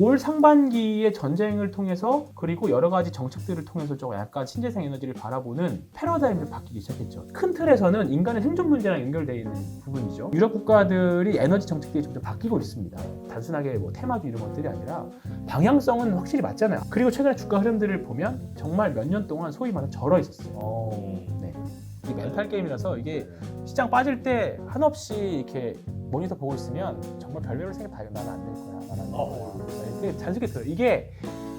올 상반기의 전쟁을 통해서 그리고 여러 가지 정책들을 통해서 좀 약간 신재생 에너지를 바라보는 패러다임이 바뀌기 시작했죠. 큰 틀에서는 인간의 생존 문제랑 연결되어 있는 부분이죠. 유럽 국가들이 에너지 정책들이 점점 바뀌고 있습니다. 단순하게 뭐 테마주 이런 것들이 아니라 방향성은 확실히 맞잖아요. 그리고 최근에 주가 흐름들을 보면 정말 몇 년 동안 소위 말하는 절어 있었어요. 네. 이게 멘탈 게임이라서 이게 시장 빠질 때 한없이 이렇게 모니터 보고 있으면 정말 별의별 생각 다 나는 안 될 거야. 나는 안 될 거야. 근데 자연스럽게 들어요. 이게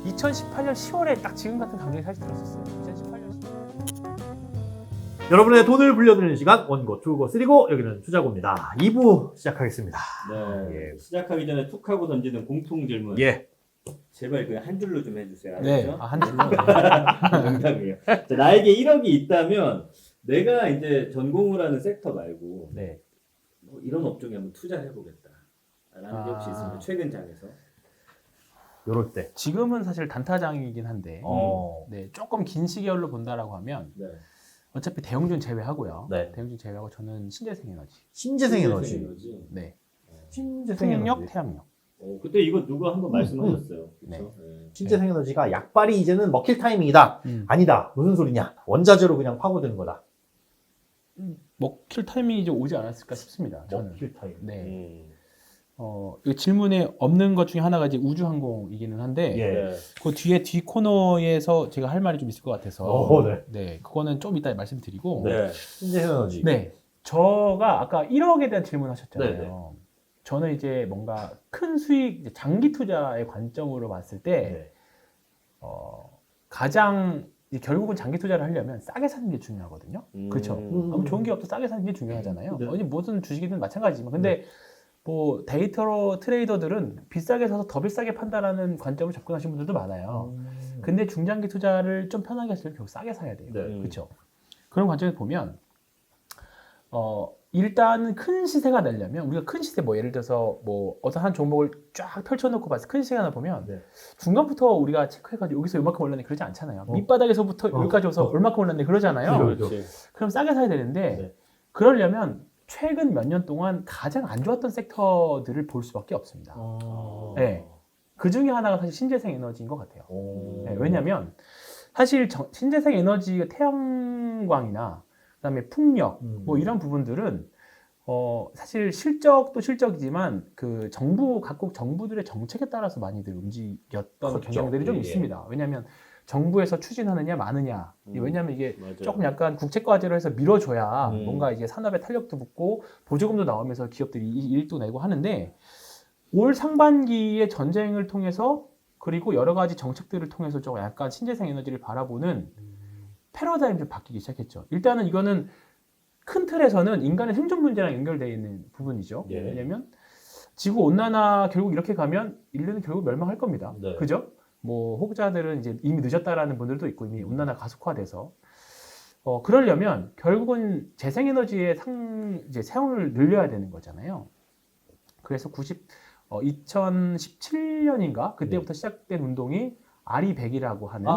2018년 10월에 딱 지금 같은 감정이 사실 들었었어요. 2018년 10월에. 여러분의 돈을 불려드리는 시간 원고, 투고, 쓰리고 여기는 투자고입니다. 2부 시작하겠습니다. 네. 시작하기 전에 툭 하고 던지는 공통 질문. 예. 제발 그냥 한 줄로 좀 해주세요. 알았죠? 네, 한 줄로. 농담이에요. 자, 나에게 1억이 있다면 내가 이제 전공을 하는 섹터 말고 네. 뭐 이런 업종에 한번 투자를 해보겠다. 라는 게 혹시 있습니다. 최근 장에서. 요럴 때. 지금은 사실 단타장이긴 한데 네, 조금 긴 시계열로 본다라고 하면 네. 어차피 대형주 제외하고요. 네. 대형주 제외하고 저는 신재생 에너지. 신재생 에너지. 네. 신재생 풍력, 에너지. 태양력. 그때 이거 누가 한번 말씀하셨어요. 그렇죠? 네. 신재생 에너지가 약발이 이제는 먹힐 타이밍이다. 아니다. 무슨 소리냐? 원자재로 그냥 파고드는 거다. 먹힐 타이밍이 좀 오지 않았을까 싶습니다. 저는. 먹힐 타이밍. 네. 이 질문에 없는 것 중에 하나가 이제 우주항공이기는 한데 예. 그 뒤에 뒤 코너에서 제가 할 말이 좀 있을 것 같아서 네. 네, 그거는 좀 이따 말씀드리고 네. 신재생 에너지. 네, 저가 아까 1억에 대한 질문하셨잖아요. 네네. 저는 이제 뭔가 큰 수익, 이제 장기 투자의 관점으로 봤을 때 네. 가장 결국은 장기 투자를 하려면 싸게 사는 게 중요하거든요. 그렇죠. 아무 좋은 기업도 싸게 사는 게 중요하잖아요. 네. 아니 무슨 주식이든 마찬가지지만 근데 뭐 데이터 트레이더들은 비싸게 사서 더 비싸게 판다라는 관점을 접근하시는 분들도 많아요. 근데 중장기 투자를 좀 편하게 하시려면 결국 싸게 사야 돼요. 네. 그렇죠. 그런 관점에서 보면 일단 큰 시세가 나려면 우리가 큰 시세 뭐 예를 들어서 뭐 어떤 한 종목을 쫙 펼쳐놓고 봤을 때 큰 시세가 나 보면 네. 중간부터 우리가 체크해가지고 여기서 얼마큼 올랐네 그러지 않잖아요. 밑바닥에서부터 여기까지 와서 얼마큼 올랐네 그러잖아요. 그렇죠. 그럼 싸게 사야 되는데 네. 그러려면 최근 몇 년 동안 가장 안 좋았던 섹터들을 볼 수밖에 없습니다. 네. 그 중에 하나가 사실 신재생 에너지인 것 같아요. 네, 왜냐하면 사실 신재생 에너지 태양광이나 그다음에 풍력 뭐 이런 부분들은 사실 실적도 실적이지만 그 각국 정부들의 정책에 따라서 많이들 움직였던 컸죠. 경향들이 좀 예. 있습니다. 왜냐하면 정부에서 추진하느냐 마느냐. 왜냐하면 이게 맞아요. 조금 약간 국책 과제로 해서 밀어줘야 음. 뭔가 이제 산업에 탄력도 붙고 보조금도 나오면서 기업들이 이익도 내고 하는데 올 상반기의 전쟁을 통해서 그리고 여러 가지 정책들을 통해서 좀 약간 신재생 에너지를 바라보는 패러다임이 좀 바뀌기 시작했죠. 일단은 이거는 큰 틀에서는 인간의 생존 문제랑 연결되어 있는 부분이죠. 예. 왜냐하면 지구 온난화 결국 이렇게 가면 인류는 결국 멸망할 겁니다. 네. 그죠? 뭐 혹자들은 이제 이미 늦었다라는 분들도 있고 이미 온난화 가속화돼서 그러려면 결국은 재생에너지의 이제 사용을 늘려야 되는 거잖아요. 그래서 2017년인가 그때부터 시작된 운동이 아리100이라고 하는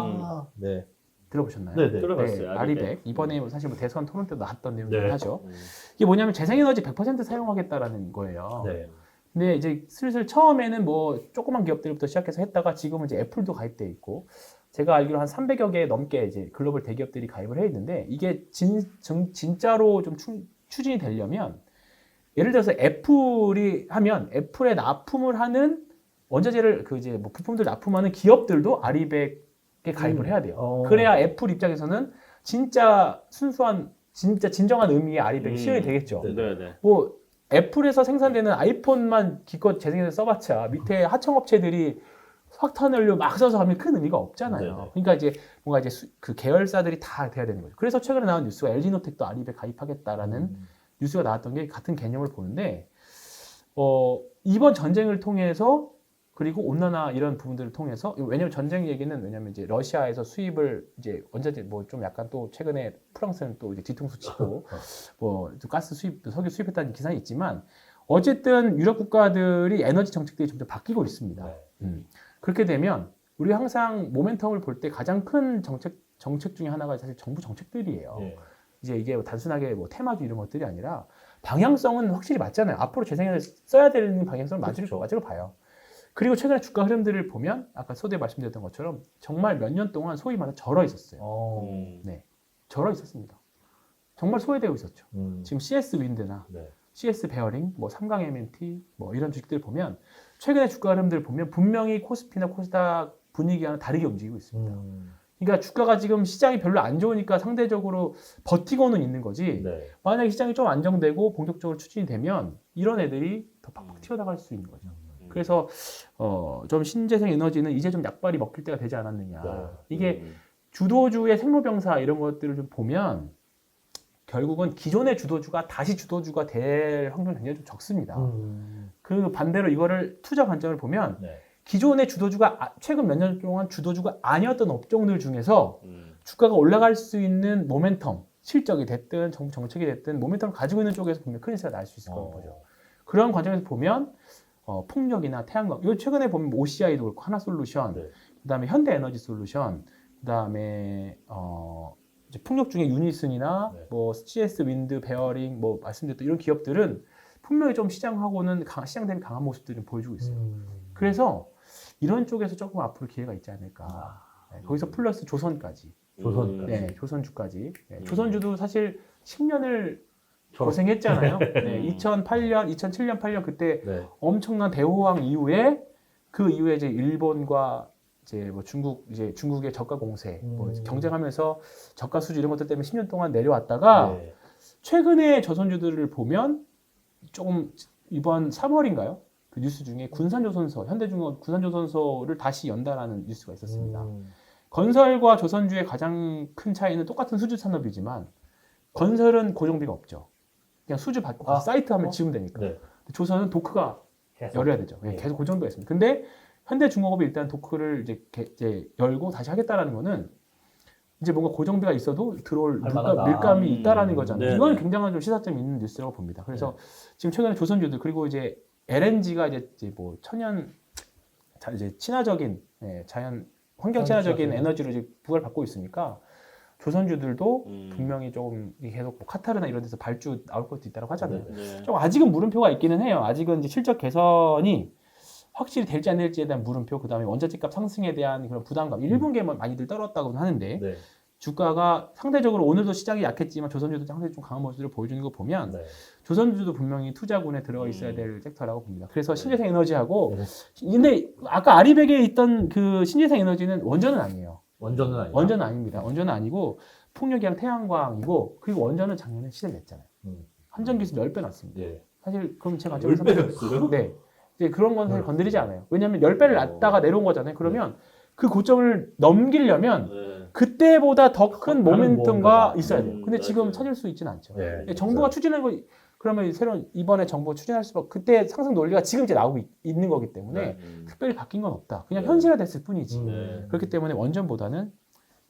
네. 들어보셨나요? 네네. 들어봤어요. 아리100 이번에 사실 뭐 대선 토론 때도 나왔던 내용이긴 네. 하죠. 이게 뭐냐면 재생에너지 100% 사용하겠다라는 거예요. 네. 근데 이제 슬슬 처음에는 뭐 조그만 기업들부터 시작해서 했다가 지금은 이제 애플도 가입돼 있고 제가 알기로 한 300여 개 넘게 이제 글로벌 대기업들이 가입을 해 있는데 이게 진짜로 좀 추진이 되려면 예를 들어서 애플이 하면 애플에 납품을 하는 원자재를 그 이제 뭐 부품들 납품하는 기업들도 아리100에 가입을 해야 돼요. 그래야 애플 입장에서는 진짜 순수한 진짜 진정한 의미의 아리100이 실현이 되겠죠. 네. 뭐 애플에서 생산되는 아이폰만 기껏 재생해서 써봤자 밑에 하청업체들이 석탄연료 막 써서 하면 큰 의미가 없잖아요. 네네. 그러니까 이제 뭔가 이제 그 계열사들이 다 돼야 되는 거죠. 그래서 최근에 나온 뉴스가 LG노텍도 아리100 가입하겠다라는 뉴스가 나왔던 게 같은 개념을 보는데 이번 전쟁을 통해서 그리고 온난화 이런 부분들을 통해서 왜냐면 전쟁 얘기는 왜냐면 이제 러시아에서 수입을 이제 원자재 뭐 좀 약간 또 최근에 프랑스는 또 이제 뒤통수 치고 뭐 가스 수입 석유 수입했다는 기사는 있지만 어쨌든 유럽 국가들이 에너지 정책들이 점점 바뀌고 있습니다. 그렇게 되면 우리가 항상 모멘텀을 볼 때 가장 큰 정책 중에 하나가 사실 정부 정책들이에요. 네. 이제 이게 단순하게 뭐 테마주 이런 것들이 아니라 방향성은 확실히 맞잖아요. 앞으로 재생에너지 써야 되는 방향성을 맞으로 봐요. 그리고 최근에 주가 흐름들을 보면 아까 서두에 말씀드렸던 것처럼 정말 몇 년 동안 소위 말해 절어 있었어요. 네, 절어 있었습니다. 정말 소외되고 있었죠. 지금 CS 윈드나 네. CS 베어링, 뭐 삼강 MNT, 뭐 이런 주식들 보면 최근에 주가 흐름들 보면 분명히 코스피나 코스닥 분위기와는 다르게 움직이고 있습니다. 그러니까 주가가 지금 시장이 별로 안 좋으니까 상대적으로 버티고는 있는 거지. 네. 만약에 시장이 좀 안정되고 본격적으로 추진이 되면 이런 애들이 더 팍팍 튀어나갈 수 있는 거죠. 그래서 좀 신재생 에너지는 이제 좀 약발이 먹힐 때가 되지 않았느냐. 네. 이게 주도주의 생로병사 이런 것들을 좀 보면 결국은 기존의 주도주가 다시 주도주가 될 확률이 굉장히 좀 적습니다. 그 반대로 이거를 투자 관점을 보면 네. 기존의 주도주가 최근 몇 년 동안 주도주가 아니었던 업종들 중에서 주가가 올라갈 수 있는 모멘텀, 실적이 됐든 정부 정책이 됐든 모멘텀을 가지고 있는 쪽에서 보면 큰 인사가 날 수 있을 거라고 보죠. 그런 관점에서 보면 풍력이나 태양광, 이거 최근에 보면 OCI도 그렇고 하나솔루션, 네. 그다음에 현대에너지솔루션, 그다음에 이제 풍력 중에 유니슨이나 네. 뭐 CS 윈드, 베어링, 뭐 말씀드렸던 이런 기업들은 분명히 좀 시장하고는 시장 대비 강한 모습들을 보여주고 있어요. 그래서 이런 쪽에서 조금 앞으로 기회가 있지 않을까. 네, 거기서 플러스 조선까지. 조선까지. 네, 조선주까지. 네, 조선주도 사실 10년을 고생했잖아요. 네, 2008년, 2007년, 8년 그때 네. 엄청난 대호황 이후에 그 이후에 이제 일본과 이제 뭐 중국의 저가 공세, 뭐 경쟁하면서 저가 수주 이런 것들 때문에 10년 동안 내려왔다가 네. 최근에 조선주들을 보면 조금 이번 3월인가요? 그 뉴스 중에 군산조선소, 현대중공업 군산조선소를 다시 연다라는 뉴스가 있었습니다. 건설과 조선주의 가장 큰 차이는 똑같은 수주 산업이지만 건설은 고정비가 없죠. 그냥 수주 받고 가서 사이트 하면 지으면 되니까. 네. 조선은 도크가 계속. 열어야 되죠. 네. 계속 고정비가 있습니다. 근데 현대중공업이 일단 도크를 이제 열고 다시 하겠다라는 거는 이제 뭔가 고정비가 있어도 들어올 할만하다. 밀감이 있다라는 거잖아요. 네, 이건 네. 굉장한 좀 시사점이 있는 뉴스라고 봅니다. 그래서 지금 최근에 조선주들 그리고 이제 LNG가 이제 뭐 천연 이제 친화적인 자연 환경 친화적인 에너지로 이제 부각을 받고 있으니까 조선주들도 분명히 조금 계속 뭐 카타르나 이런 데서 발주 나올 것도 있다고 하잖아요. 네. 좀 아직은 물음표가 있기는 해요. 아직은 이제 실적 개선이 확실히 될지 안 될지에 대한 물음표, 그 다음에 원자재값 상승에 대한 그런 부담감, 1분기에 많이들 떨었다고는 하는데 네. 주가가 상대적으로 오늘도 시장이 약했지만 조선주도 상당히 좀 강한 모습을 보여주는 거 보면 네. 조선주도 분명히 투자군에 들어가 있어야 될 섹터라고 봅니다. 그래서 신재생 에너지하고 네. 근데 아까 아리백에 있던 그 신재생 에너지는 원전은 아니에요. 원전은 아니죠. 원전은 아닙니다. 원전은 아니고 풍력이랑 태양광이고 그리고 원전은 작년에 시대냈잖아요. 한전 기술 10배 났습니다. 예. 사실 그럼 제 관점에서 10배였어요? 네. 이제 그런 건 사실 건드리지 않아요. 왜냐하면 10배를 낳다가 내려온 거잖아요. 그러면 그 고점을 넘기려면 네. 그때보다 더 큰 모멘텀과 뭔가가. 있어야 돼요. 근데 지금 맞아요. 찾을 수 있지는 않죠. 네. 정부가 추진한 거 그러면 새로운 이번에 정부가 추진할 수밖에 그때 상승 논리가 지금 이제 나오고 있는 거기 때문에 특별히 바뀐 건 없다. 그냥 네. 현실화됐을 뿐이지. 네. 그렇기 때문에 원전보다는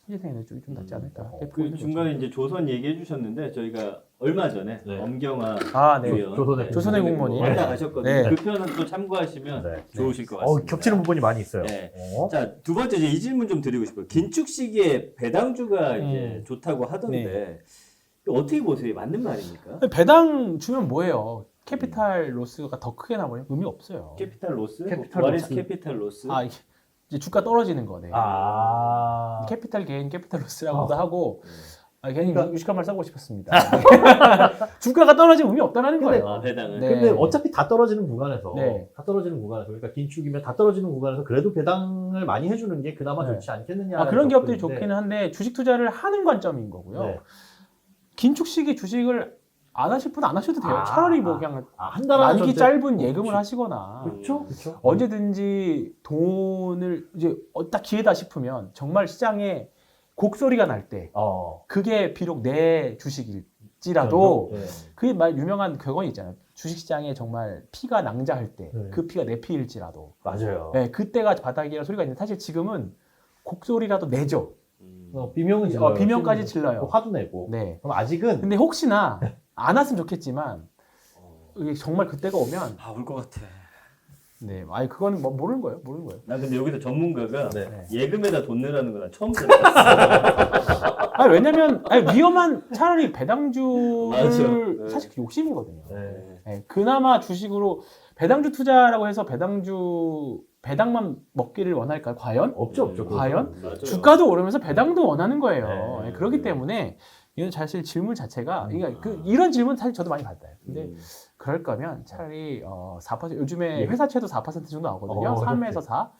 신재생 에너지 쪽이 좀 낫지 않을까. 이렇게 그 보이는 중간에 이제 조선 얘기해 주셨는데 저희가 얼마 전에 네. 엄경화 거죠. 아, 네. 위원, 조선의 공무원이. 왔다 가셨거든요. 네. 그 편은 또 참고하시면 네. 좋으실 것 같습니다. 겹치는 부분이 많이 있어요. 네. 어? 자, 두 번째 이제 이 질문 좀 드리고 싶어요. 긴축 시기에 배당주가 이제 좋다고 하던데 이거 어떻게 보세요? 맞는 말입니까? 배당 주면 뭐예요? 캐피탈 로스가 더 크게 나버리면 의미 없어요. 캐피탈 로스? 캐피탈 What is 로스. 캐피탈 로스? 아, 이제 주가 떨어지는 거네. 아. 캐피탈 게인, 캐피탈 로스라고도 하고 괜히 그러니까- 유식한 말 써보고 싶었습니다. 주가가 떨어지면 의미 없다는 근데- 거예요. 배당은. 네. 근데 어차피 다 떨어지는 구간에서 네. 그러니까 긴축이면 다 떨어지는 구간에서 그래도 배당을 많이 해주는 게 그나마 네. 좋지 않겠느냐. 아, 그런 기업들이 좋기는 한데 주식 투자를 하는 관점인 거고요. 네. 긴축 시기 주식을 안 하실 분 안 하셔도 돼요. 아, 차라리 뭐 그냥 한 달 안에 만기 전체- 짧은 예금을 하시거나 그렇죠, 그렇죠. 언제든지 돈을 이제 딱 기회다 싶으면 정말 시장에 곡소리가 날 때 그게 비록 내 주식일지라도 네. 그 말 유명한 격언이 있잖아요. 주식시장에 정말 피가 낭자할 때 그 네. 피가 내 피일지라도 맞아요. 네, 그때가 바닥이라는 소리가 있는데 사실 지금은 곡소리라도 내죠. 비명은 질러요. 비명까지 질러요. 화도 내고. 네. 그럼 아직은 근데 혹시나 안 왔으면 좋겠지만 이게 정말 그때가 오면 울 것 같아. 네, 아니 그거는 뭐 모르는 거예요. 나 근데 여기서 전문가가 네. 예금에다 돈 내라는 건 난 처음 들었어. 아니, 왜냐면 위험한 차라리 배당주를 맞아. 네. 사실 욕심이거든요. 네. 네, 그나마 주식으로 배당주 투자라고 해서 배당주 배당만 먹기를 원할까요? 과연? 없죠. 과연? 맞아요. 주가도 오르면서 배당도 원하는 거예요. 네. 그렇기 때문에 이건 사실 질문 자체가 그러니까 아. 이런 질문 사실 저도 많이 받아요. 근데 음. 그럴 거면 차라리 4% 요즘에 예. 회사채도 4% 정도 나오거든요. 3에서 4.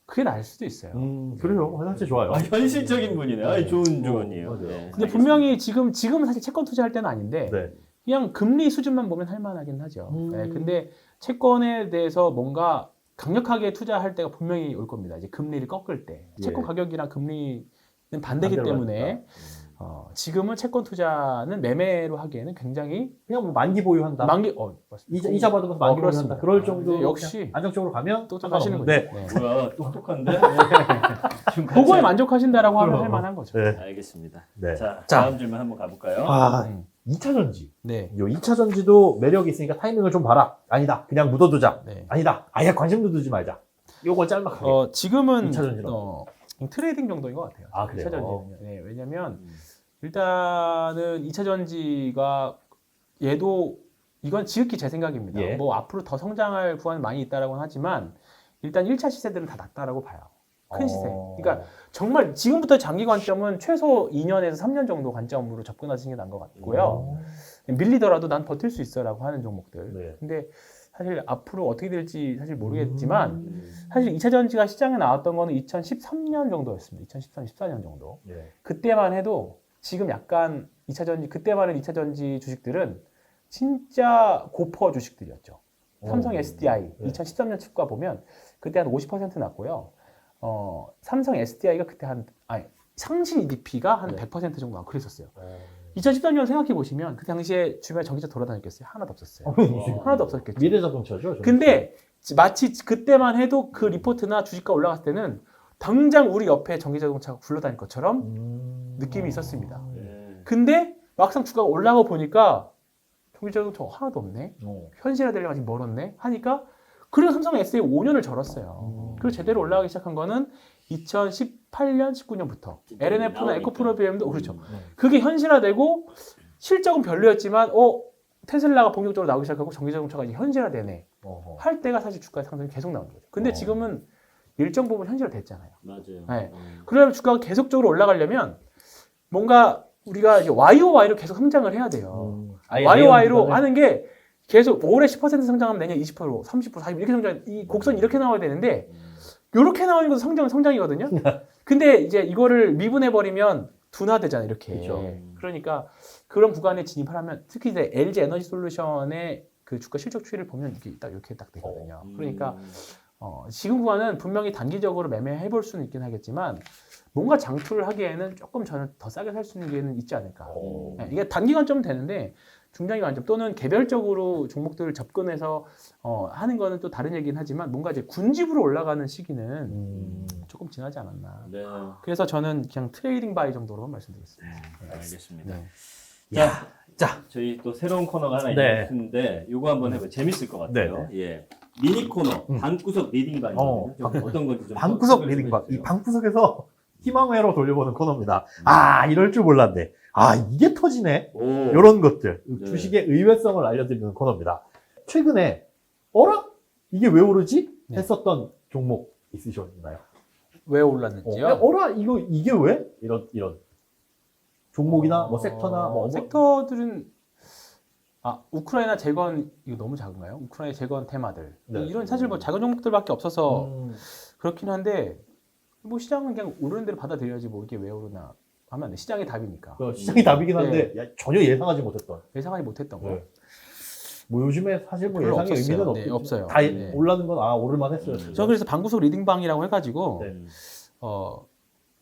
그게 나을 수도 있어요. 그래요. 회사채 좋아요. 아, 현실적인 분이네. 아, 좋은 조언이에요. 맞아요. 네. 근데 분명히 지금은 사실 채권 투자할 때는 아닌데 네. 그냥 금리 수준만 보면 할 만하긴 하죠. 네, 근데 채권에 대해서 뭔가 강력하게 투자할 때가 분명히 올 겁니다. 이제 금리를 꺾을 때. 채권 예. 가격이랑 금리는 반대기 반대로 때문에 지금은 채권 투자는 매매로 하기에는 굉장히 그냥 뭐 만기 보유한다. 맞습니다. 이자 받으면서 만기 그렇습니다. 보유한다. 그럴 정도 역시 안정적으로 가면 똑똑하시는 상관없는데. 거죠. 네. 뭐야, 똑똑한데? 지금 그거에 같이- 만족하신다라고 하면 그럼. 할 만한 거죠. 네. 알겠습니다. 네. 자, 자. 다음 질문 한번 가볼까요? 아, 음. 2차 전지. 네. 요 2차 전지도 매력이 있으니까 타이밍을 좀 봐라. 아니다. 그냥 묻어두자. 네. 아니다. 아예 관심도 두지 말자. 요거 짤막하게. 지금은 2차 전지는 트레이딩 정도인 것 같아요. 아, 그래요? 2차 전지는요. 네, 왜냐면 음. 일단은 2차 전지가 얘도 이건 지극히 제 생각입니다. 예. 뭐 앞으로 더 성장할 구간이 많이 있다라고는 하지만 일단 1차 시세들은 다 낮다라고 봐요. 큰 시세. 그러니까 정말 지금부터 장기 관점은 최소 2년에서 3년 정도 관점으로 접근하시는 게 나은 것 같고요. 밀리더라도 난 버틸 수 있어라고 하는 종목들. 네. 근데 사실 앞으로 어떻게 될지 사실 모르겠지만 음. 사실 2차 전지가 시장에 나왔던 거는 2013년 정도였습니다. 2013, 14년 정도. 예. 그때만 해도 지금 약간 2차 전지 그때만 해도 2차 전지 주식들은 진짜 고퍼 주식들이었죠. 삼성 SDI 네. 2013년 주가 보면 그때 한 50% 났고요. 삼성 SDI가 그때 상신 EDP가 한 네. 100% 정도 나고 그랬었어요. 2013년 생각해 보시면 그 당시에 주변에 전기차 돌아다녔겠어요? 하나도 없었어요. 하나도 없었겠죠. 미래자동차죠. 근데 마치 그때만 해도 그 리포트나 주식가 올라갔을 때는 당장 우리 옆에 전기자동차가 굴러다닐 것처럼 느낌이 있었습니다. 네. 근데 막상 주가가 올라가 보니까 전기자동차 하나도 없네. 어. 현실화되려면 아직 멀었네. 하니까 그래서 삼성 SDI 5년을 절었어요. 그리고 제대로 올라가기 시작한 거는 2018년, 19년부터 LNF나 나오니까. 에코프로비엠도 그렇죠. 음. 그게 현실화되고 실적은 별로였지만 테슬라가 본격적으로 나오기 시작하고 전기자동차가 이제 현실화되네. 어허. 할 때가 사실 주가의 상승이 계속 나오는 거죠. 근데 지금은 일정 부분 현실화됐잖아요. 맞아요. 네. 그러면 주가가 계속적으로 올라가려면 뭔가 우리가 이제 YOY로 계속 성장을 해야 돼요. YOY로 하는 게 계속 올해 10% 성장하면 내년 20%, 30%, 40% 이렇게 성장, 이 곡선이 이렇게 나와야 되는데 이렇게 나오는 것도 성장이거든요. 근데 이제 이거를 미분해버리면 둔화되잖아요, 이렇게. 그쵸. 그러니까 그런 구간에 진입하려면 특히 이제 LG 에너지 솔루션의 그 주가 실적 추이를 보면 이렇게 딱 되거든요. 그러니까 지금 구간은 분명히 단기적으로 매매해 볼 수는 있긴 하겠지만 뭔가 장투를 하기에는 조금 저는 더 싸게 살 수 있는 게 있지 않을까. 네, 이게 단기 관점은 되는데 중장기 관점 또는 개별적으로 종목들을 접근해서 하는 거는 또 다른 얘기긴 하지만 뭔가 이제 군집으로 올라가는 시기는 조금 지나지 않았나. 네. 그래서 저는 그냥 트레이딩 바이 정도로만 말씀드리겠습니다. 알겠습니다. 네. 자, 저희 또 새로운 코너가 하나 네. 있는데 이거 한번 해봐요. 재밌을 것 같아요. 예. 미니 코너 방구석 리딩방이거든요. 어떤 건지 좀 방구석 소개 좀 리딩방. 해주세요. 이 방구석에서 희망회로 돌려보는 코너입니다. 아, 이럴 줄 몰랐네. 아, 이게 터지네. 오. 이런 것들. 네. 주식의 의외성을 알려드리는 코너입니다. 최근에, 어라? 이게 왜 오르지? 네. 했었던 종목 있으셨나요? 왜 올랐는지요? 어라? 이게 왜? 이런. 종목이나 뭐 섹터나 뭐 섹터들은 우크라이나 재건 이거 너무 작은가요? 우크라이나 재건 테마들 네. 이런 사실 뭐 작은 종목들밖에 없어서 그렇긴 한데 뭐 시장은 그냥 오르는 대로 받아들여야지 뭐 이게 왜 오르나 하면 안 돼. 시장의 답이니까 시장이 답이긴 한데 야, 전혀 예상하지 못했던. 예상하지 못했던 거. 네. 뭐 요즘에 사실 뭐 별로 예상의 없었어요. 의미는 네, 없어요. 다 네. 올라는 건 오를만 했어요. 저 그래서 방구석 리딩방이라고 해가지고 네.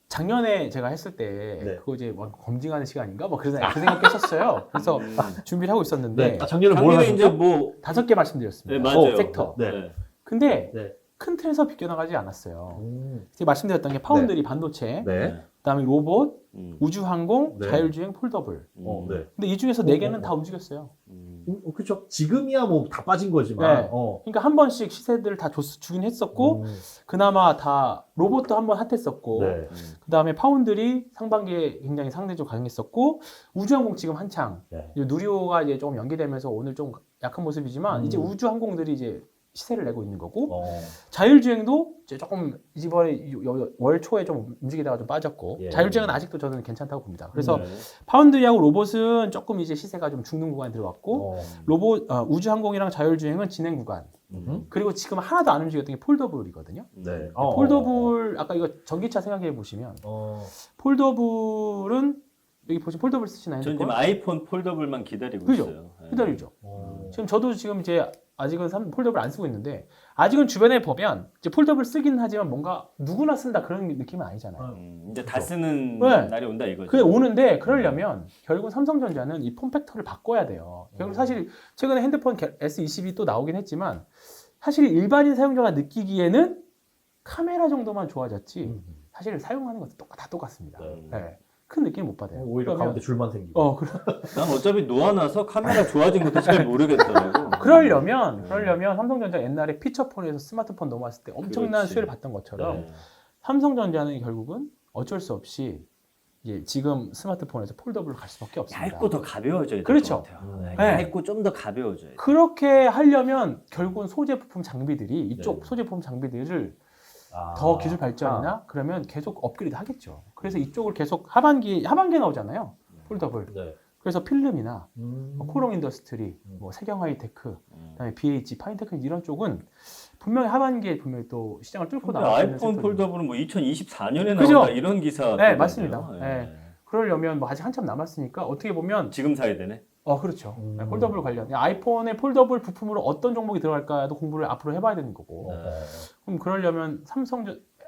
작년에 제가 했을 때 네. 그거 이제 뭐 검증하는 시간인가 뭐 그 생각했었어요. 그래서 준비를 하고 있었는데 작년에 뭘 작년에 이제 하셨죠? 뭐 5개 말씀드렸습니다. 네, 맞아요. 섹터. 네. 근데 네. 큰 틀에서 비껴나가지 않았어요. 제가 말씀드렸던 게 파운드리 반도체, 네. 그다음에 로봇, 음. 우주항공, 네. 자율주행, 폴더블. 네. 근데 이 중에서 4개는 다 움직였어요. 그렇죠. 지금이야 뭐 다 빠진 거지만. 네. 그러니까 한 번씩 시세들을 다 주긴 했었고 그나마 다 로봇도 한 번 핫했었고 네. 그다음에 파운드리 상반기에 굉장히 상대적으로 강했었고 우주항공 지금 한창 네. 이제 누리호가 이제 조금 연기되면서 오늘 좀 약한 모습이지만 이제 우주항공들이 이제 시세를 내고 있는 거고 어. 자율주행도 이제 조금 이번에 월 초에 좀 움직이다가 좀 빠졌고 예. 자율주행은 아직도 저는 괜찮다고 봅니다. 그래서 네. 파운드리하고 로봇은 조금 이제 시세가 좀 죽는 구간에 들어갔고 어. 우주항공이랑 자율주행은 진행 구간 그리고 지금 하나도 안 움직였던 게 폴더블이거든요. 네. 폴더블 아까 이거 전기차 생각해 보시면 폴더블은 여기 보시면 폴더블 쓰시나요? 전 지금 아이폰 폴더블만 기다리고 그죠? 있어요. 네. 기다리죠. 어. 지금 저도 지금 이제 아직은 폴더블 안 쓰고 있는데 아직은 주변에 보면 이제 폴더블 쓰긴 하지만 뭔가 누구나 쓴다 그런 느낌은 아니잖아요. 이제 다 쓰는 네. 날이 온다 이거죠. 그게 오는데 그러려면 결국 삼성전자는 이 폼팩터를 바꿔야 돼요. 결국 사실 최근에 핸드폰 S22 또 나오긴 했지만 사실 일반인 사용자가 느끼기에는 카메라 정도만 좋아졌지 사실 사용하는 것도 다 똑같습니다. 네. 큰 느낌 못 받아요. 오히려 가운데 줄만 생기고. 난 어차피 놓아놔서 카메라 좋아진 것도 잘 모르겠더라고. 그러려면 삼성전자 옛날에 피처폰에서 스마트폰 넘어왔을 때 엄청난 그렇지. 수혜를 받던 것처럼 네. 삼성전자는 결국은 어쩔 수 없이 이제 지금 스마트폰에서 폴더블로 갈 수밖에 없습니다. 얇고 더 가벼워져야 될 그렇죠. 것 같아요. 네. 네. 얇고 좀 더 가벼워져야 돼. 그렇게 하려면 결국은 소재 부품 장비들이 이쪽 네. 소재 부품 장비들을 아. 더 기술 발전이나 그러면 계속 업그레이드 하겠죠. 그래서 이쪽을 계속 하반기에 나오잖아요. 폴더블. 네. 그래서 필름이나 뭐 코롱 인더스트리, 뭐 세경 하이테크, 그다음에 BH, 파인테크 이런 쪽은 분명히 하반기에 분명히 또 시장을 뚫고 근데 나올 수 있는 아이폰 섹터입니다. 폴더블은 뭐 2024년에 그죠? 나온다 이런 기사. 네, 맞습니다. 네. 그러려면 뭐 아직 한참 남았으니까 어떻게 보면 지금 사야 되네. 그렇죠. 네, 폴더블 관련 아이폰의 폴더블 부품으로 어떤 종목이 들어갈까도 공부를 앞으로 해봐야 되는 거고. 그럼 그러려면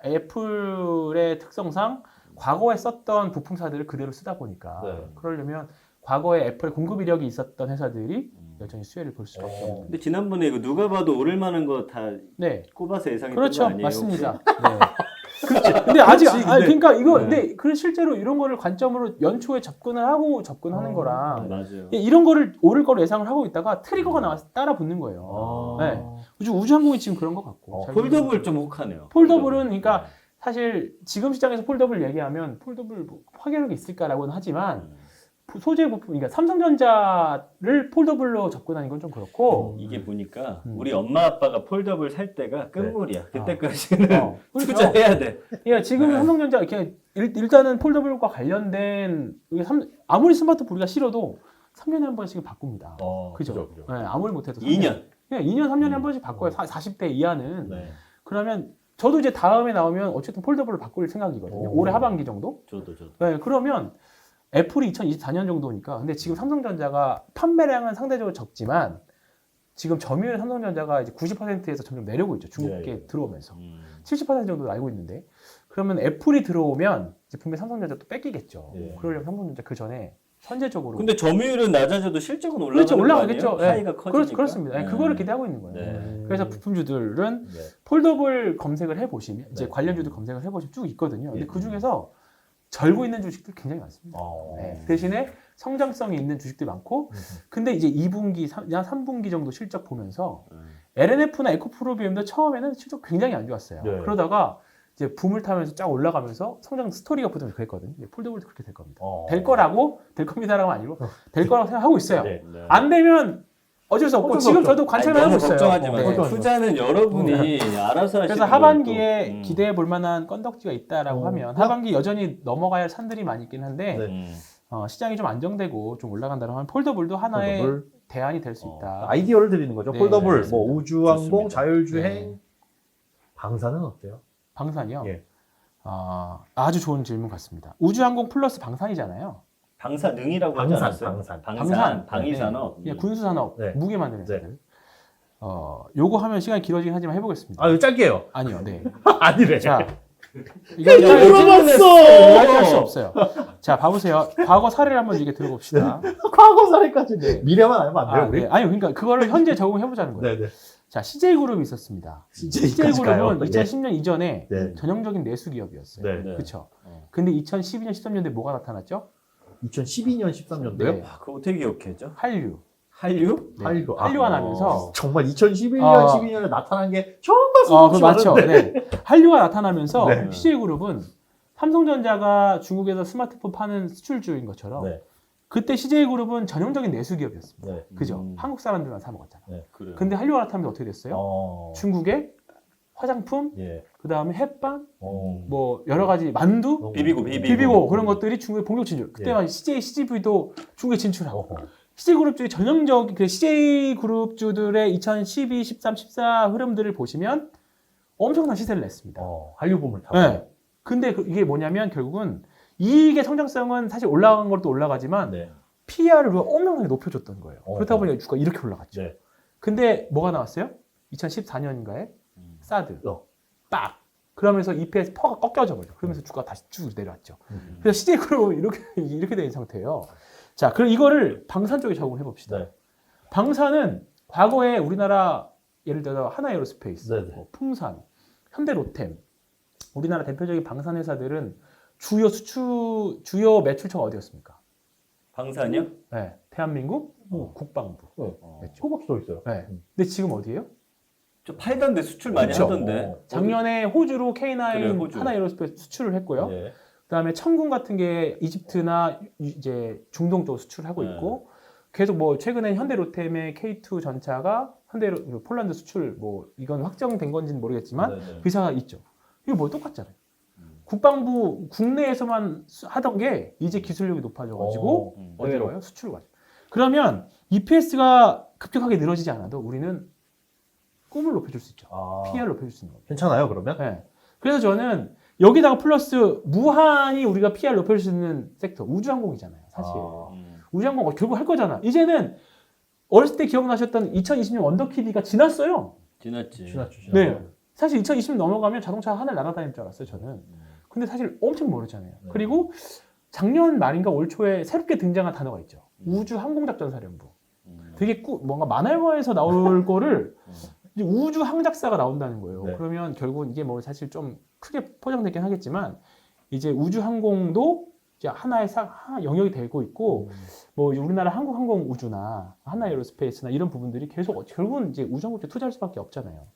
애플의 특성상 과거에 썼던 부품사들을 그대로 쓰다 보니까 네. 그러려면 과거에 애플 공급 이력이 있었던 회사들이 여전히 수혜를 볼 수밖에 없는. 근데 지난번에 이거 누가 봐도 오를 만한 거 다 네, 꼽아서 예상했던 그렇죠, 거 아니에요? 맞습니다. 네. 그렇죠. 근데 아직 그러니까 이거 네. 근데 그 실제로 이런 거를 관점으로 연초에 접근하는 거랑 맞아요. 이런 거를 오를 거로 예상을 하고 있다가 트리거가 나와서 따라 붙는 거예요. 네. 우주항공이 지금 그런 것 같고. 잘 폴더블 좀 혹하네요. 폴더블은 그러니까 사실 지금 시장에서 폴더블 얘기하면 폴더블 뭐 파괴력이 있을까라고는 하지만 소재 부품, 그러니까 삼성전자를 폴더블로 접근하는 건 좀 그렇고. 이게 보니까 우리 엄마 아빠가 폴더블 살 때가 끝물이야. 네. 그때까지는 그렇죠. 투자해야 돼. 그러니까 지금 네. 삼성전자 이렇게 일단은 폴더블과 관련된 아무리 스마트폰 우리가 싫어도 3년에 한 번씩 바꿉니다. 그죠? 네, 아무리 못해도 2년. 그냥 2년, 3년에 한 번씩 바꿔요. 40대 이하는. 네. 그러면 저도 이제 다음에 나오면 어쨌든 폴더블을 바꿀 생각이거든요. 올해 하반기 정도? 저도. 네, 그러면 애플이 2024년 정도니까. 근데 지금 삼성전자가 판매량은 상대적으로 적지만 지금 점유율 삼성전자가 이제 90%에서 점점 내려오고 있죠. 중국에 들어오면서. 70% 정도 알고 있는데. 그러면 애플이 들어오면 이제 분명히 삼성전자 또 뺏기겠죠. 그러려면 삼성전자 그 전에 선제적으로. 근데 점유율은 낮아져도 실적은 올라가는 그렇죠, 거 올라가겠죠. 아니에요? 네. 차이가 커지니까. 그렇습니다. 네. 그거를 기대하고 있는 거예요. 네. 그래서 부품주들은 네. 폴더블 검색을 해보시면 이제 네. 관련주들 검색을 해보시면 쭉 있거든요. 근데 예. 그 중에서 절고 있는 주식들 굉장히 많습니다. 네. 대신에 성장성이 있는 주식들이 많고, 근데 이제 2분기, 3분기 정도 실적 보면서 LNF나 에코프로비움도 처음에는 실적 굉장히 안 좋았어요. 네. 그러다가 이제 붐을 타면서 쫙 올라가면서 성장 스토리가 붙으면 그랬거든요. 폴더블도 그렇게 될 겁니다. 될 거라고, 될 겁니다라고 아니고 될 거라고 생각하고 있어요. 네. 안 되면 어쩔 수 없고 어쩔 수 지금 없죠. 저도 관찰만 하고 너무 있어요. 걱정하지 마세요. 네. 투자는 여러분이 알아서 하시는 그래서 거예요, 하반기에 또. 기대해 볼 만한 건덕지가 있다라고 하면 하반기 여전히 넘어가야 할 산들이 많이 있긴 한데 네. 시장이 좀 안정되고 좀 올라간다고 하면 폴더블도 하나의 폴더블. 대안이 될 수 있다. 아이디어를 드리는 거죠. 네, 폴더블, 네, 뭐 우주항공, 좋습니다. 자율주행, 네. 방사는 어때요? 방산이요? 예. 아주 좋은 질문 같습니다. 우주항공 플러스 방산이잖아요. 방사능이라고 하지 방산, 않았어요? 방산. 방위산업. 네. 군수산업, 네. 무기 만드는 네. 회사들. 요거 하면 시간이 길어지긴 하지만 해보겠습니다. 이거 짧게요. 아니요, 네. 아니래. 자, 야, 물어봤어! 할 수 없어요. 자, 봐보세요. 과거 사례를 한번 이게 들어봅시다. 과거 사례까지. 네. 미래만 알면 안 돼요, 우리? 네. 아니, 그러니까 그거를 현재 적용해보자는 거예요. 네네. 자, CJ그룹이 있었습니다. CJ까지 가요. CJ그룹은 2010년 이전에 네. 전형적인 내수 기업이었어요. 네. 그렇죠. 근데 2012년, 13년도에 뭐가 나타났죠? 2012년, 13년도요? 네. 그거 어떻게 기억했죠? 한류. 한류? 네. 한류. 한류가 나면서 정말 2011년, 12년에 나타난 게 처음 봤어. 그거 맞죠. 네. 한류가 나타나면서 네. CJ그룹은 삼성전자가 중국에서 스마트폰 파는 수출주인 것처럼 네. 그때 CJ그룹은 전형적인 내수 기업이었습니다. 네. 그죠? 한국 사람들만 사 먹었잖아요. 그래요. 근데 한류아라타면서 어떻게 됐어요? 중국의 화장품, 예. 그 다음에 햇반, 어. 뭐 여러 가지 만두, 비비고 그런 것들이 중국에 본격 진출. 그때 예. CJ, CGV도 중국에 진출하고. 어허. CJ그룹주의 전형적 그 CJ그룹주들의 2012, 13, 14 흐름들을 보시면 엄청난 시세를 냈습니다. 한류 붐을 타고. 네. 근데 이게 뭐냐면 결국은 이익의 성장성은 사실 올라간 것도 올라가지만 네. PER을 엄청나게 높여줬던 거예요. 어허. 그렇다 보니 주가 이렇게 올라갔죠. 네. 근데 뭐가 나왔어요? 2014년인가에 사드 빡 그러면서 EPS 퍼가 꺾여져 버려. 그러면서 주가 다시 쭉 내려왔죠. 그래서 CJ그룹은 이렇게 된 상태예요. 자, 그럼 이거를 방산 쪽에 적용해 봅시다. 네. 방산은 과거에 우리나라 예를 들어 하나에어로스페이스, 네네. 뭐 풍산, 현대로템 우리나라 대표적인 방산 회사들은 주요 매출처가 어디였습니까? 방산이요? 네, 대한민국 국방부. 그거밖에 더 있어요. 네. 근데 지금 어디예요? 저 팔던데 수출 많이 그렇죠. 하던데. 작년에 호주로 K9 그래, 호주. 하나에어로스페이스 수출을 했고요. 예. 그다음에 천군 같은 게 이집트나 이제 중동 쪽 수출하고 네. 있고 계속 뭐 최근에 현대로템의 K2 전차가 폴란드 수출 뭐 이건 확정된 건지는 모르겠지만 네네. 비사가 있죠. 이거 뭐 똑같잖아요. 국방부 국내에서만 하던 게 이제 기술력이 높아져가지고 어디로 가요? 수출로 가죠. 그러면 EPS가 급격하게 늘어지지 않아도 우리는 꿈을 높여줄 수 있죠. PER 높여줄 수 있는 겁니다. 괜찮아요, 그러면? 네. 그래서 저는 여기다가 플러스 무한히 우리가 PER 높여줄 수 있는 섹터 우주항공이잖아요. 사실 우주항공 결국 할 거잖아. 이제는 어렸을 때 기억나셨던 2020년 원더키디가 지났어요. 지났지. 네. 사실 2020년 넘어가면 자동차 하늘 날아다닐 줄 알았어요, 저는. 근데 사실 엄청 멀었잖아요. 네. 그리고 작년 말인가 올 초에 새롭게 등장한 단어가 있죠. 우주항공작전사령부. 되게 뭔가 만화영화에서 나올 거를 이제 우주항작사가 나온다는 거예요. 네. 그러면 결국은 이게 뭐 사실 좀 크게 포장되긴 하겠지만 이제 우주항공도 이제 하나의 영역이 되고 있고 뭐 우리나라 한국항공우주나 하나에어로스페이스나 이런 부분들이 계속 결국은 이제 우주항공에 투자할 수밖에 없잖아요.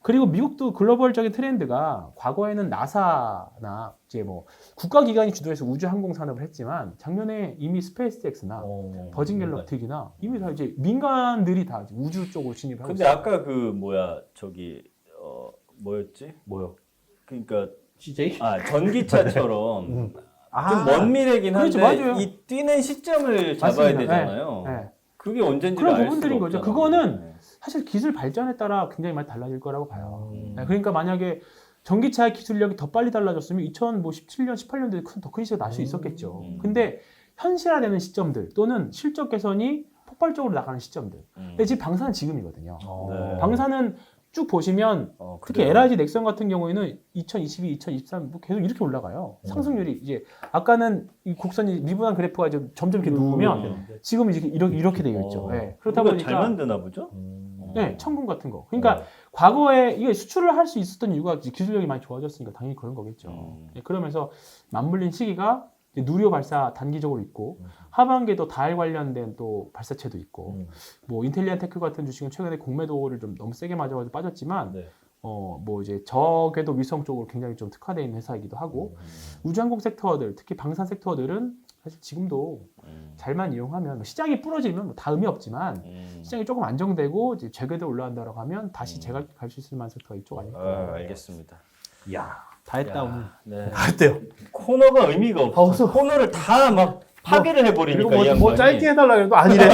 그리고 미국도 글로벌적인 트렌드가 과거에는 나사나 이제 뭐 국가기관이 주도해서 우주항공 산업을 했지만 작년에 이미 스페이스X나 버진 갤럭틱이나 이미 다 이제 민간들이 다 이제 우주 쪽으로 진입을 하고 근데 있어요. 아까 그 뭐야 저기 뭐였지? 뭐요? 그러니까 CJ? 전기차처럼 좀 아, 먼 미래긴 한데 그렇죠, 맞아요. 이 뛰는 시점을 잡아야 맞습니다. 되잖아요. 네. 그게 언젠지 그런 알 부분들인 수가 거죠. 없잖아요. 그거는 사실 기술 발전에 따라 굉장히 많이 달라질 거라고 봐요. 네, 그러니까 만약에 전기차의 기술력이 더 빨리 달라졌으면 2017년, 18년도에 더 큰 시세가 날 수 있었겠죠. 근데 현실화되는 시점들 또는 실적 개선이 폭발적으로 나가는 시점들. 근데 지금 방산은 지금이거든요. 네. 방산은 쭉 보시면 특히 그래요? LIG 넥선 같은 경우에는 2022, 2023 뭐 계속 이렇게 올라가요. 상승률이 이제 아까는 이 곡선이 미분한 그래프가 좀 점점 이렇게 누우면 지금 이제 이렇게 되어 있죠. 네. 그렇다 우리가 보니까 잘 만드나 보죠? 네, 천군 같은 거. 그러니까 과거에 이게 수출을 할 수 있었던 이유가 이제 기술력이 많이 좋아졌으니까 당연히 그런 거겠죠. 네, 그러면서 맞물린 시기가 이제 누리호 발사 단기적으로 있고 하반기에도 달 관련된 또 발사체도 있고 뭐 인텔리아 테크 같은 주식은 최근에 공매도를 좀 너무 세게 맞아가지고 빠졌지만 네. 뭐 이제 저궤도 위성 쪽으로 굉장히 좀 특화되어 있는 회사이기도 하고 우주항공 섹터들 특히 방산 섹터들은 사실 지금도 잘만 이용하면 뭐 시장이 부러지면 뭐 다 의미 없지만 시장이 조금 안정되고 이제 재궤도 올라간다고 하면 다시 제가 갈 수 있을 만한 섹터가 이쪽 아닐까. 알겠습니다. 이야, 다 했다 오늘. 네. 어때요? 코너가 의미가 없어. 없어. 코너를 다 막 파괴를 해버리니까 그리고 이 양반이. 뭐 짧게 해달라 그래도 아니래.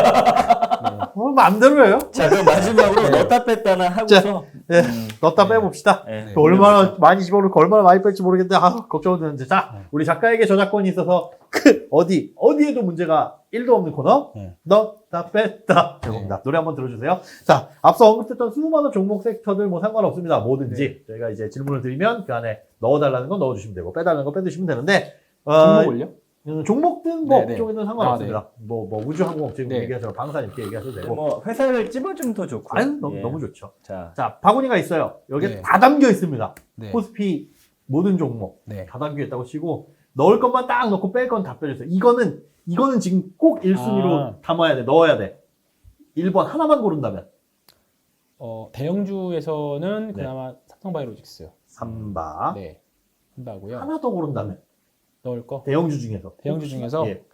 마음대로예요. 자 그럼 마지막으로 넣었다 뺐다나 하고서 네, 넣었다 빼봅시다. 네. 또 얼마나 많이 집어넣을까 얼마나 많이 뺄지 모르겠는데 걱정되는데 자 우리 작가에게 저작권이 있어서 어디에도 문제가 1도 없는 코너 넣었다 뺐다 이겁니다. 노래 한번 들어주세요. 자 앞서 언급했던 수많은 종목 섹터들 뭐 상관없습니다. 뭐든지 저희가 이제 질문을 드리면 그 안에 넣어달라는 건 넣어주시면 되고 빼달라는 건 빼주시면 되는데 종목을요? 종목든 뭐 네, 업종이든 상관없습니다. 뭐 우주항공 지금 네. 얘기하셔서 방산 이렇게 얘기하셔도 되고 뭐 회사를 찝어주면 더 좋고. 아유 예. 너무 좋죠. 자 자, 바구니가 있어요. 여기에 네. 다 담겨 있습니다. 네. 코스피 모든 종목 네. 다 담겨 있다고 치고 넣을 것만 딱 넣고 뺄 건 다 빼주세요. 이거는 지금 꼭 1순위로 담아야 돼. 넣어야 돼. 1번 하나만 고른다면 대형주에서는 네. 그나마 삼성바이오로직스요. 삼바. 네. 한바고요. 하나 더 고른다면 넣을 거. 대형주 중에서. 대형주 중에서 예.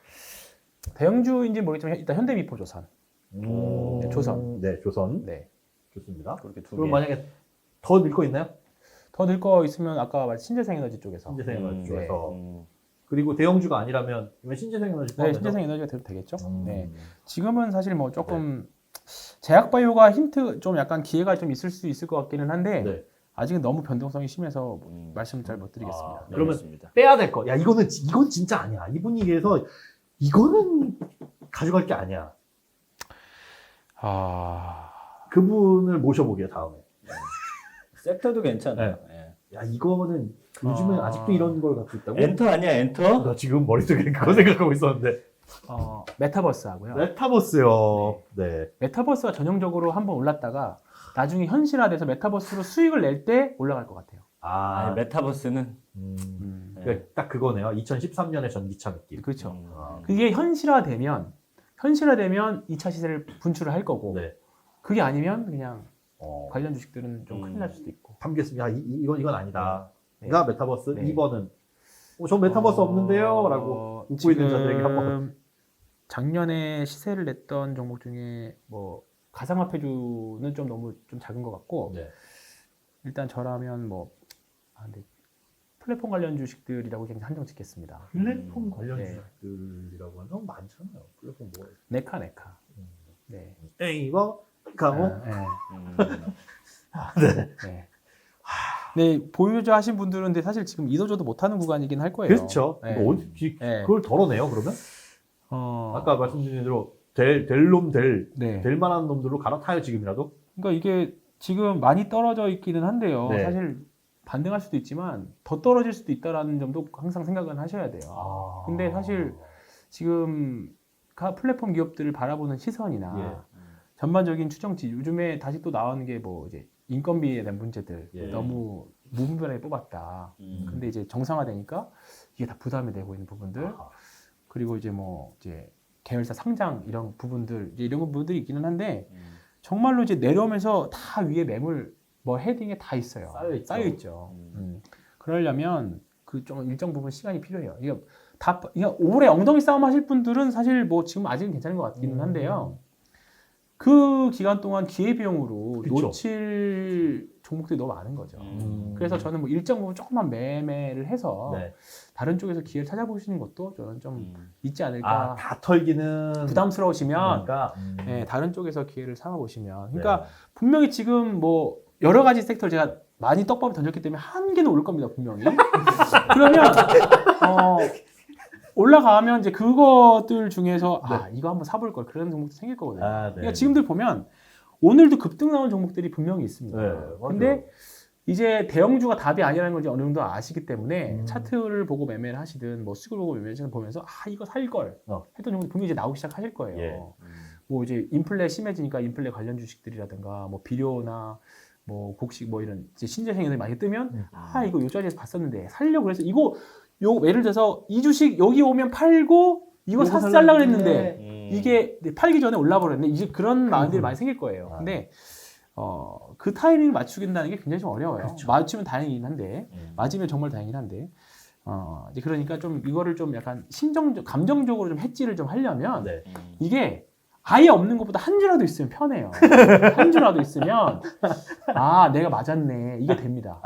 대형주인지 모르겠지만 일단 현대미포조선. 네, 조선. 네, 조선. 네. 좋습니다. 그렇게 두 그럼 개. 만약에 더 늘 거 있나요? 더 늘 거 있으면 아까 말한 신재생에너지 쪽에서. 신재생에너지 쪽에서. 음. 그리고 대형주가 아니라면 이번 신재생에너지 네, 포함해서? 신재생에너지가 돼도 되겠죠. 음. 네. 지금은 사실 뭐 조금 제약바이오가 힌트 좀 약간 기회가 좀 있을 수 있을 것 같기는 한데 네. 아직은 너무 변동성이 심해서 말씀 잘 못 드리겠습니다. 아, 네. 그러면 알겠습니다. 빼야 될 거. 야, 이건 진짜 아니야. 이 분위기에서 이거는 가져갈 게 아니야. 그분을 모셔보게요, 다음에. 섹터도 괜찮아요. 예. 야, 이거는 요즘에 아직도 이런 걸 갖고 있다고? 엔터 아니야, 엔터? 나 지금 머릿속에 그거 생각하고 있었는데. 메타버스 하고요. 메타버스요. 네. 메타버스가 전형적으로 한번 올랐다가 나중에 현실화돼서 메타버스로 수익을 낼 때 올라갈 것 같아요. 아, 메타버스는 네. 그러니까 딱 그거네요. 2013년의 전기차 느낌. 그렇죠. 음. 그게 현실화되면 2차 시세를 분출을 할 거고 네. 그게 아니면 그냥 어, 관련 주식들은 좀 큰일 날 수도 있고. 탐겠습니다. 야, 이건 아니다. 네. 가 메타버스. 네. 2번은 전 메타버스 없는데요. 라고 웃고 있는 자들에게 한번. 작년에 시세를 냈던 종목 중에 뭐 가상화폐주는 좀 너무 좀 작은 것 같고 네. 일단 저라면 근데 플랫폼 관련 주식들이라고 그냥 한정 짓겠습니다. 플랫폼 관련 네. 주식들이라고 하면 너무 많잖아요. 플랫폼 뭐. 네카. 네. 네이버, 카카오. 네. 네. 네. 네, 보유자 하신 분들은 근데 사실 지금 이도저도 못하는 구간이긴 할 거예요. 그렇죠. 네. 이거 어디, 네. 그걸 덜어내요, 그러면? 아까 말씀드린 대로 될 만한 놈들로 갈아타요, 지금이라도? 그러니까 이게 지금 많이 떨어져 있기는 한데요. 네. 사실 반등할 수도 있지만 더 떨어질 수도 있다라는 점도 항상 생각은 하셔야 돼요. 근데 사실 지금 플랫폼 기업들을 바라보는 시선이나 예. 전반적인 추정치 요즘에 다시 또 나오는 게 뭐 이제 인건비에 대한 문제들 예. 너무 무분별하게 뽑았다. 근데 이제 정상화되니까 이게 다 부담이 되고 있는 부분들 아하. 그리고 이제 이제 계열사 상장 이런 부분들 이제 이런 부분들이 있기는 한데 정말로 이제 내려오면서 다 위에 매물 헤딩에 다 있어요. 쌓여 있죠. 그러려면 그 좀 일정 부분 시간이 필요해요. 이게 오래 엉덩이 싸움 하실 분들은 사실 지금 아직은 괜찮은 것 같기는 한데요. 그 기간 동안 기회비용으로 그쵸. 놓칠 종목들이 너무 많은 거죠. 그래서 저는 일정 부분 조금만 매매를 해서 네. 다른 쪽에서 기회를 찾아보시는 것도 저는 좀 있지 않을까. 다 털기는. 부담스러우시면 그러니까. 네, 다른 쪽에서 기회를 삼아보시면. 그러니까 분명히 지금 여러 가지 섹터를 제가 많이 떡밥을 던졌기 때문에 한 개는 오를 겁니다, 분명히. 그러면 올라가면 이제 그것들 중에서 이거 한번 사볼 걸 그런 종목도 생길 거거든요. 네. 그러니까 지금들 보면 오늘도 급등 나온 종목들이 분명히 있습니다. 네, 근데 이제 대형주가 답이 아니라는 걸 이제 어느 정도 아시기 때문에 차트를 보고 매매를 하시든 수익을 보고 매매를 하시든 보면서 이거 살 걸 했던 종목들이 분명히 이제 나오기 시작하실 거예요. 예. 이제 인플레 심해지니까 인플레 관련 주식들이라든가 비료나 곡식 이런 이제 신재생에너지 많이 뜨면 이거 요 자리에서 봤었는데 살려고 그래서 이거 예를 들어서 이 주식 여기 오면 팔고 이거 살려고 했는데 이게 팔기 전에 올라 버렸네. 이제 그런 마음들이 많이 생길 거예요. 근데 그 타이밍을 맞추긴다는 게 굉장히 좀 어려워요. 그렇죠. 맞추면 다행이긴 한데 맞으면 정말 다행이긴 한데 이제 그러니까 좀 이거를 좀 약간 감정적으로 좀 해지를 좀 하려면 네. 이게 아예 없는 것보다 한 주라도 있으면 편해요. 한 주라도 있으면 내가 맞았네 이게 됩니다.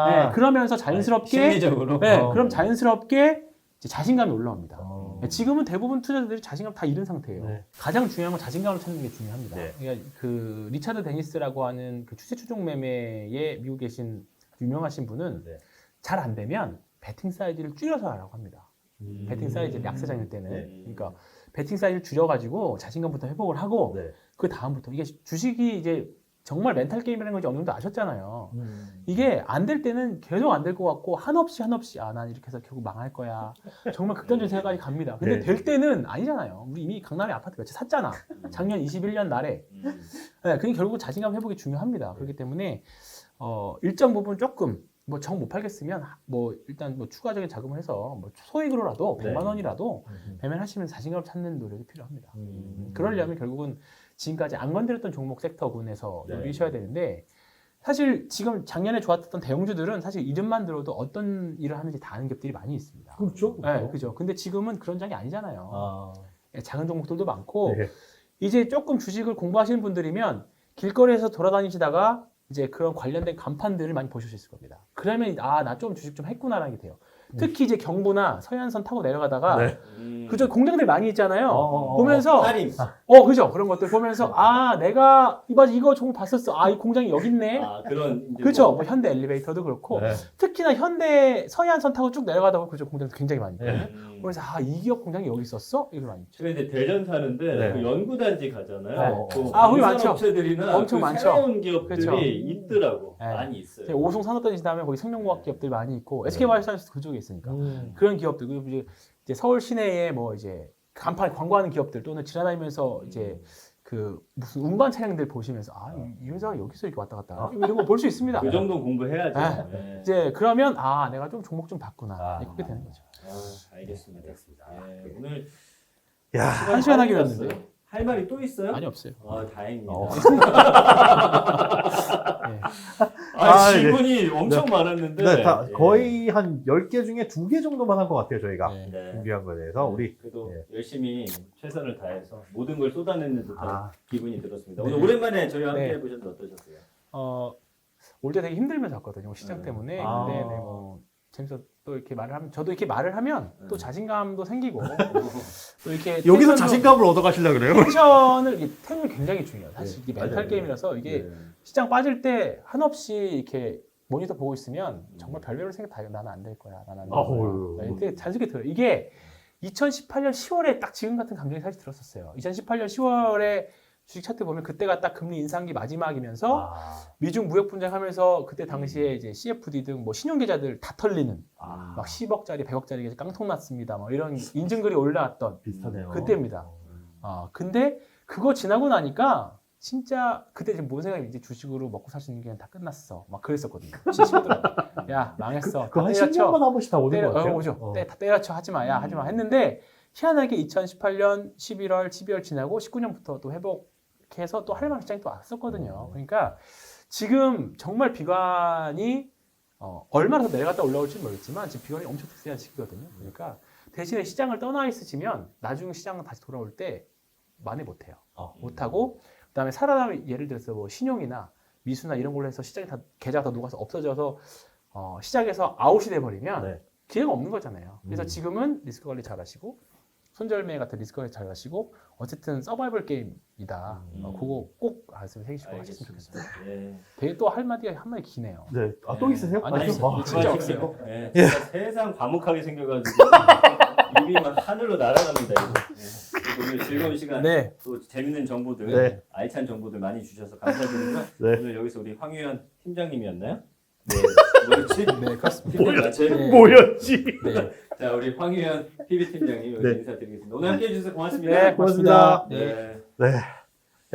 네, 그러면서 자연스럽게 심리적으로. 그럼 자연스럽게 이제 자신감이 올라옵니다. 지금은 대부분 투자자들이 자신감 다 잃은 상태예요. 네. 가장 중요한 건 자신감을 찾는 게 중요합니다. 네. 그러니까 그 리차드 데니스라고 하는 그 추세 추종 매매에 미국에 계신 유명하신 분은 잘 안 되면 베팅 사이즈를 줄여서 하라고 합니다. 베팅 사이즈 약세장일 때는 그러니까 베팅 사이즈를 줄여가지고 자신감부터 회복을 하고 그 다음부터 이게 주식이 이제 정말 멘탈 게임이라는 걸 어느 정도 아셨잖아요. 이게 안 될 때는 계속 안 될 것 같고 한없이 난 이렇게 해서 결국 망할 거야. 정말 극단적인 생각까지 갑니다. 근데 될 때는 아니잖아요. 우리 이미 강남에 아파트 몇 채 샀잖아. 작년 21년 말에. 그게 결국 자신감 회복이 중요합니다. 그렇기 때문에 일정 부분 조금 정 못 팔겠으면 일단 추가적인 자금을 해서 소액으로라도 100만 원이라도 매매를 하시면 자신감을 찾는 노력이 필요합니다. 그러려면 결국은 지금까지 안 건드렸던 종목 섹터군에서 노리셔야 되는데 사실 지금 작년에 좋았던 대형주들은 사실 이름만 들어도 어떤 일을 하는지 다 아는 기업들이 많이 있습니다. 그렇죠. 네, 그죠. 근데 지금은 그런 장이 아니잖아요. 작은 종목들도 많고 네. 이제 조금 주식을 공부하시는 분들이면 길거리에서 돌아다니시다가 이제 그런 관련된 간판들을 많이 보실 수 있을 겁니다. 그러면 나 좀 주식 좀 했구나라는 게 돼요. 특히 이제 경부나 서해안선 타고 내려가다가 네. 그저 공장들 많이 있잖아요. 어. 보면서 할인. 그죠. 그런 것들 보면서 내가 이거 종목 봤었어. 이 공장이 여기 있네. 그런 이제 그죠. 뭐 현대 엘리베이터도 그렇고 네. 특히나 현대 서해안선 타고 쭉 내려가다 보면 그죠. 공장도 굉장히 많이 있거든요. 네. 그래서 이 기업 공장이 여기 있었어? 이거 많이 있죠. 제가 이제 대전 사는데 네. 그 연구단지 가잖아요. 네. 거기 많죠. 업체들이나 엄청 많죠. 새로운 기업들이 그렇죠. 있더라고. 네. 많이 있어요. 오송 산업단지 다음에 거기 생명과학 기업들 많이 있고 SK바이오사이언스도 그쪽에 있으니까 그런 기업들 그리고 이제 서울 시내에 뭐 이제 간판 광고하는 기업들 또는 지나다니면서 이제 그 무슨 운반 차량들 보시면서 이 회사가 여기서 이렇게 왔다 갔다 이런 거 볼 수 있습니다. 그 정도 공부해야죠. 네. 네. 이제 그러면 내가 좀 종목 좀 봤구나 그렇게 되는 거죠. 알겠습니다. 네, 오늘 야, 한 시간 하기로 끝났어요. 했는데. 할 말이 또 있어요? 많이 없어요. 다행입니다. 네. 질문이 엄청 많았는데 네, 다 거의 한 10개 중에 2개 정도만 한 것 같아요, 저희가. 네. 준비한 거에 대해서. 우리. 그래도 네. 열심히 최선을 다해서 모든 걸 쏟아내는 듯한 기분이 들었습니다. 네. 오늘 오랜만에 저희와 함께 네. 해보셨는데 어떠셨어요? 올 때 되게 힘들면서 왔거든요. 시장 때문에. 근데 뭐 재밌어 또 이렇게 말을 하면 저도 이렇게 말을 하면 또 자신감도 생기고 또 이렇게 여기서 텐션도- 자신감을 얻어가시려고 그래요? 텐션이 굉장히 중요해요. 사실 이게 멘탈 맞아요. 게임이라서 이게 네. 시장 빠질 때 한없이 이렇게 모니터 보고 있으면 정말 별별 생각 다 나는 안 될 거야. 나는 안 될 어허. 거야. 근데 자연스럽게 들어요. 이게 2018년 10월에 딱 지금 같은 감정이 사실 들었었어요. 2018년 10월에 주식 차트 보면 그때가 딱 금리 인상기 마지막이면서 미중 무역 분쟁하면서 그때 당시에 이제 CFD 등 뭐 신용계좌들 다 털리는 막 10억짜리, 100억짜리 계좌 깡통 났습니다. 뭐 이런 인증글이 올라왔던 비슷하네요. 그때입니다. 근데 그거 지나고 나니까 진짜 그때 지금 뭔 생각이 이제 주식으로 먹고 살 수 있는 게 다 끝났어. 막 그랬었거든요. 진심이더라고. 야 망했어. 그거 한 다 때려쳐. 10년만 한 번씩 다 오는 것 같아요. 오죠. 다 때려쳐 하지 마. 야 하지 마. 했는데 희한하게 2018년 11월, 12월 지나고 19년부터 또 회복해서 또 할 만한 시장이 또 왔었거든요. 그러니까 지금 정말 비관이 얼마나 더 내려갔다 올라올지는 모르겠지만 지금 비관이 엄청 득세한 시기거든요. 그러니까 대신에 시장을 떠나 있으시면 나중 시장은 다시 돌아올 때 만회 못해요. 못하고 그다음에 살아남은 예를 들어서 뭐 신용이나 미수나 이런 걸로 해서 시장이 다 계좌가 다 녹아서 없어져서 시작에서 아웃이 돼버리면 네. 기회가 없는 거잖아요. 그래서 지금은 리스크 관리 잘하시고 손절매 같은 리스크 관리 잘하시고 어쨌든 서바이벌 게임이다. 그거 꼭 아시면 생기시고 하셨으면 좋겠어요. 네. 되게 또 할 마디가 한 마디 기네요. 네. 또 있으세요? 아니, 아니요? 아니, 진짜 없어요. 네, 진짜 세상 과묵하게 생겨가지고 입이 막 하늘로 날아갑니다. 이거. 네. 오늘 즐거운 시간, 네. 또 재밌는 정보들, 네. 알찬 정보들 많이 주셔서 감사드리고요. 네. 오늘 여기서 우리 황유현 팀장님이었나요? 네, 뭐였지? 네, 그렇습니다. 맞지? 네. 뭐였지? 네. 자, 우리 황유현 PB 팀장님 여기 네. 인사드리겠습니다. 오늘 함께해 주셔서 고맙습니다. 네, 고맙습니다. 네. 네.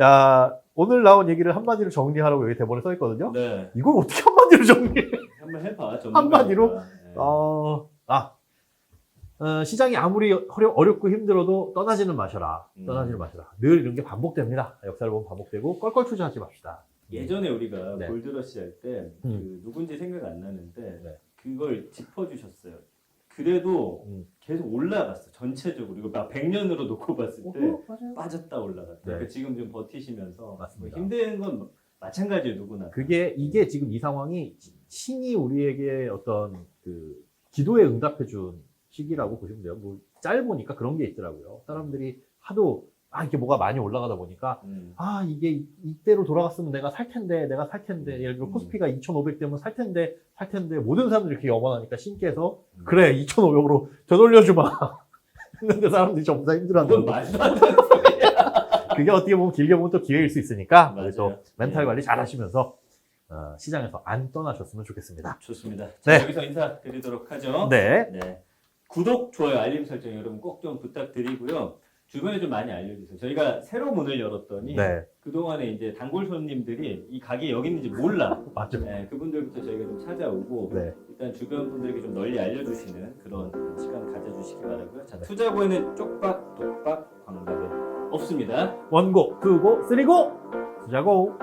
야, 오늘 나온 얘기를 한마디로 정리하라고 여기 대본에 써 있거든요. 네. 이걸 어떻게 한마디로 정리해? 한번 해봐. 한마디로? 네. 시장이 아무리 어렵고 힘들어도 떠나지는 마셔라. 떠나지는 마셔라. 늘 이런 게 반복됩니다. 역사를 보면 반복되고 껄껄 투자하지 맙시다. 예전에 우리가 네. 골드러시 할 때 그 누군지 생각 안 나는데 네. 그걸 짚어주셨어요. 그래도 계속 올라갔어. 전체적으로 이거 막 100년으로 놓고 봤을 때 맞아요. 빠졌다 올라갔다. 네. 그러니까 지금 좀 버티시면서 맞습니다. 뭐 힘든 건 마찬가지예요. 누구나. 이게 지금 이 상황이 신이 우리에게 어떤 그 기도에 응답해준 시기라고 보시면 돼요. 뭐 짧으니까 그런 게 있더라고요. 사람들이 하도 이게 뭐가 많이 올라가다 보니까 이게 이때로 돌아갔으면 내가 살 텐데 예를 들어 코스피가 2,500대면 살 텐데 모든 사람들이 이렇게 염원하니까 신께서 그래 2,500으로 되돌려주마 했는데 사람들이 전부 다 그건 힘들어한다고. 말도 안 되는 소리야. 그게 어떻게 보면 길게 보면 또 기회일 수 있으니까 맞아요. 또 멘탈 네. 관리 잘 하시면서 시장에서 안 떠나셨으면 좋겠습니다. 좋습니다. 네. 자, 여기서 인사드리도록 하죠. 네. 네. 구독, 좋아요, 알림 설정 여러분 꼭 좀 부탁드리고요. 주변에 좀 많이 알려주세요. 저희가 새로 문을 열었더니 네. 그동안에 이제 단골 손님들이 이 가게 여기 있는지 몰라. 맞죠. 네, 그분들부터 저희가 좀 찾아오고 네. 일단 주변 분들에게 좀 널리 알려주시는 그런 시간 가져주시기 바라고요. 자, 투자고에는 쪽박, 독박, 광박은 없습니다. 원고, 투고, 쓰리고, 투자고.